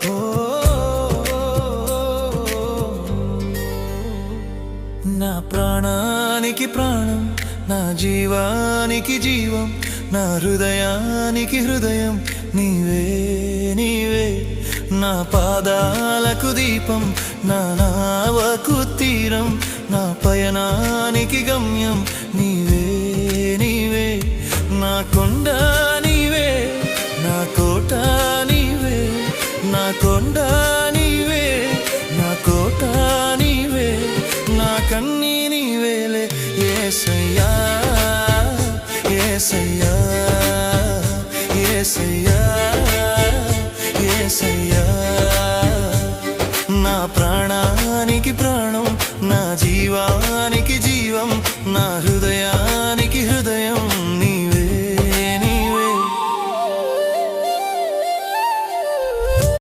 ఓ నా ప్రాణానికి ప్రాణం, నా జీవానికి జీవం, నా హృదయానికి హృదయం నీవే నీవే. నా పాదాలకు దీపం, నా నావకు తీరం, నా పయనానికి గమ్యం నీవే నీవే. నా కొండ నీవే, నా కోట నీవే, నా కొండ నీవే, నా కోట నీవే, నా కన్నీ నీవేలే యేసయ్యా యేసయ్యా యేసయ్యా యేసయ్యా. నా ప్రాణానికి ప్రాణం, నా జీవానికి